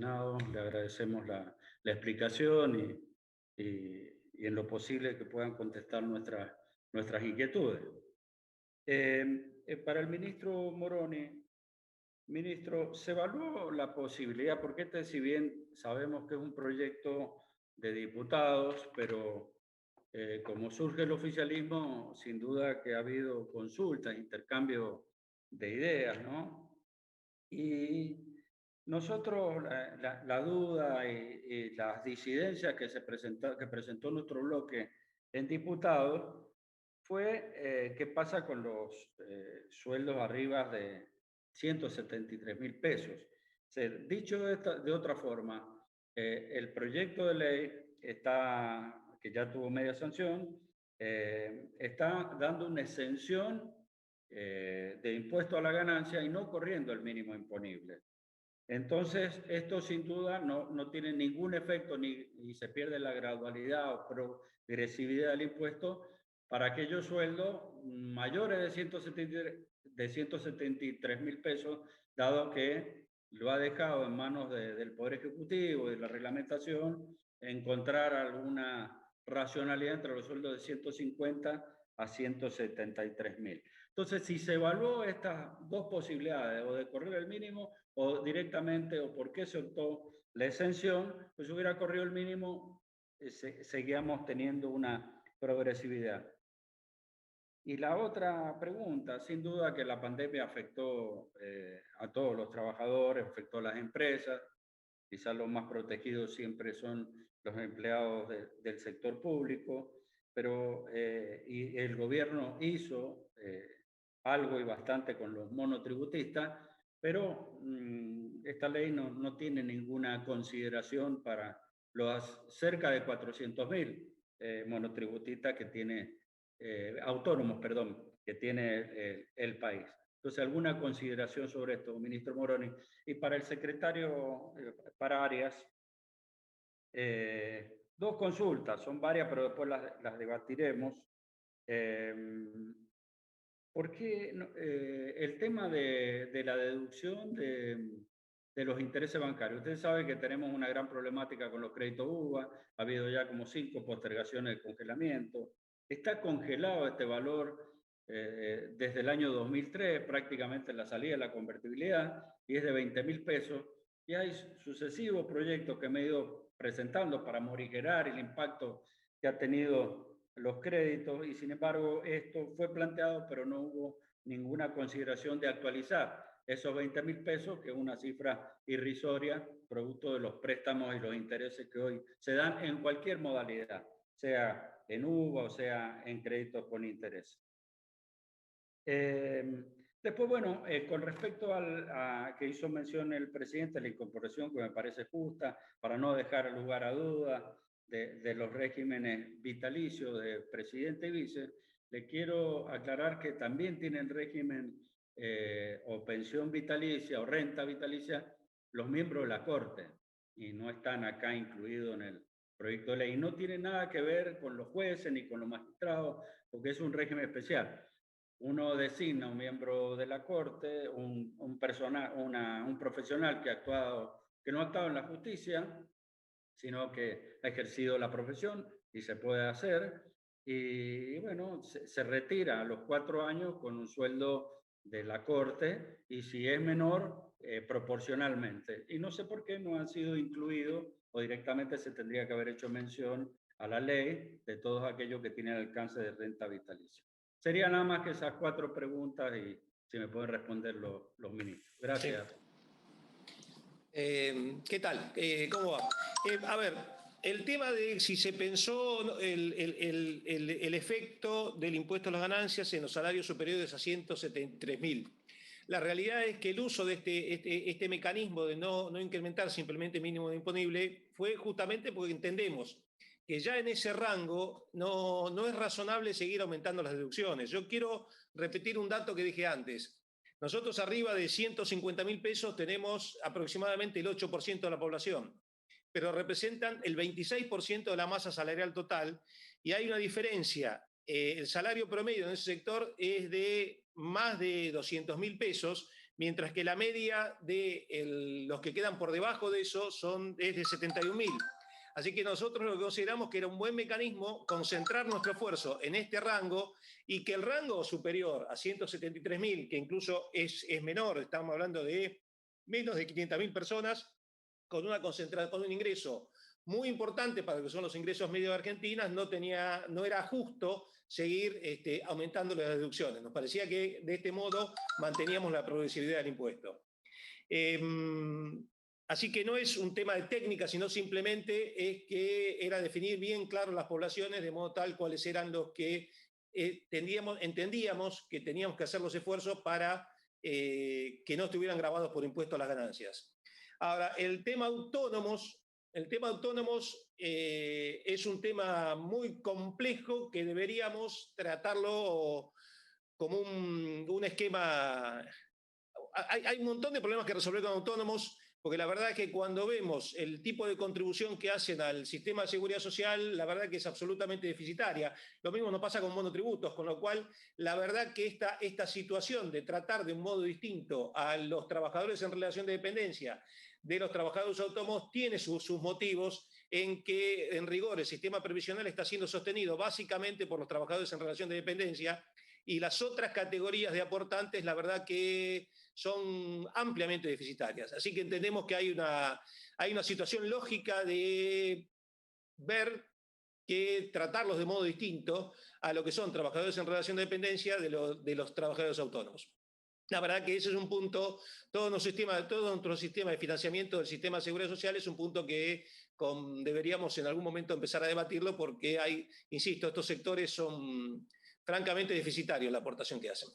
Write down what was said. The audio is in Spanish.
Senado. Le agradecemos la explicación y en lo posible que puedan contestar nuestras inquietudes. Para el ministro Moroni, ministro, ¿se evaluó la posibilidad? Porque si bien sabemos que es un proyecto de diputados, pero como surge el oficialismo, sin duda que ha habido consultas, intercambio de ideas, ¿no? Y nosotros, la duda y las disidencias que presentó nuestro bloque en diputados fue qué pasa con los sueldos arriba de 173.000 pesos. O sea, dicho de otra forma, el proyecto de ley que ya tuvo media sanción, está dando una exención de impuesto a la ganancia y no corriendo el mínimo imponible. Entonces, esto sin duda no tiene ningún efecto ni se pierde la gradualidad o progresividad del impuesto para aquellos sueldos mayores de 173.000 pesos, dado que lo ha dejado en manos del Poder Ejecutivo y de la reglamentación encontrar alguna racionalidad entre los sueldos de 150 a 173.000. Entonces, si se evaluó estas dos posibilidades, o de correr el mínimo o directamente, o por qué se optó la exención, pues hubiera corrido el mínimo, seguíamos teniendo una progresividad. Y la otra pregunta, sin duda que la pandemia afectó a todos los trabajadores, afectó a las empresas, quizás los más protegidos siempre son los empleados del sector público, pero y el gobierno hizo algo y bastante con los monotributistas, pero esta ley no tiene ninguna consideración para los cerca de 400.000 monotributistas que tiene, autónomos, perdón, que tiene el país. Entonces, ¿alguna consideración sobre esto, ministro Moroni? Y para el secretario, para Arias, dos consultas, son varias, pero después las debatiremos. ¿Por qué el tema de la deducción de los intereses bancarios? Usted sabe que tenemos una gran problemática con los créditos UVA, ha habido ya como 5 postergaciones de congelamiento. Está congelado este valor desde el año 2003, prácticamente la salida de la convertibilidad, y es de 20.000 pesos. Y hay sucesivos proyectos que me he ido presentando para morigerar el impacto que ha tenido los créditos, y sin embargo esto fue planteado, pero no hubo ninguna consideración de actualizar esos 20.000 pesos, que es una cifra irrisoria, producto de los préstamos y los intereses que hoy se dan en cualquier modalidad, sea en UVA o sea en créditos con interés. Después, bueno, con respecto a que hizo mención el presidente, la incorporación que me parece justa, para no dejar lugar a dudas de los regímenes vitalicios de presidente y vice, le quiero aclarar que también tienen régimen o pensión vitalicia o renta vitalicia los miembros de la Corte, y no están acá incluidos en el proyecto de ley. Y no tiene nada que ver con los jueces ni con los magistrados, porque es un régimen especial. Uno designa un miembro de la Corte, un profesional que no ha actuado en la justicia, sino que ha ejercido la profesión y se puede hacer. Y bueno, se retira a los 4 años con un sueldo de la Corte, y si es menor, proporcionalmente. Y no sé por qué no han sido incluidos, o directamente se tendría que haber hecho mención a la ley de todos aquellos que tienen alcance de renta vitalicia. Serían nada más que esas 4 preguntas, y si me pueden responder los ministros. Gracias. Sí. ¿Qué tal? ¿Cómo va? A ver, el tema de si se pensó el efecto del impuesto a las ganancias en los salarios superiores a 173.000. La realidad es que el uso de este mecanismo de no incrementar simplemente el mínimo imponible fue justamente porque entendemos que ya en ese rango no es razonable seguir aumentando las deducciones. Yo quiero repetir un dato que dije antes. Nosotros arriba de 150.000 pesos tenemos aproximadamente el 8% de la población, pero representan el 26% de la masa salarial total, y hay una diferencia. El salario promedio en ese sector es de más de 200.000 pesos, mientras que la media de los que quedan por debajo de eso es de 71.000. Así que nosotros lo que consideramos que era un buen mecanismo concentrar nuestro esfuerzo en este rango y que el rango superior a 173.000, que incluso es menor, estamos hablando de menos de 500.000 personas, con un ingreso muy importante para lo que son los ingresos medios de Argentina, no era justo seguir aumentando las deducciones. Nos parecía que de este modo manteníamos la progresividad del impuesto. Así que no es un tema de técnica, sino simplemente es que era definir bien claro las poblaciones, de modo tal cuáles eran los que entendíamos que teníamos que hacer los esfuerzos para que no estuvieran grabados por impuestos a las ganancias. Ahora, el tema autónomos es un tema muy complejo que deberíamos tratarlo como un esquema. Hay un montón de problemas que resolver con autónomos, porque la verdad es que cuando vemos el tipo de contribución que hacen al sistema de seguridad social, la verdad que es absolutamente deficitaria. Lo mismo nos pasa con monotributos, con lo cual la verdad que esta situación de tratar de un modo distinto a los trabajadores en relación de dependencia de los trabajadores autónomos tiene sus motivos en que en rigor el sistema previsional está siendo sostenido básicamente por los trabajadores en relación de dependencia y las otras categorías de aportantes, la verdad que son ampliamente deficitarias. Así que entendemos que hay una situación lógica de ver que tratarlos de modo distinto a lo que son trabajadores en relación de dependencia de los trabajadores autónomos. La verdad que ese es un punto, todo nuestro sistema de financiamiento del sistema de seguridad social es un punto que deberíamos en algún momento empezar a debatirlo porque insisto, estos sectores son francamente deficitarios la aportación que hacen.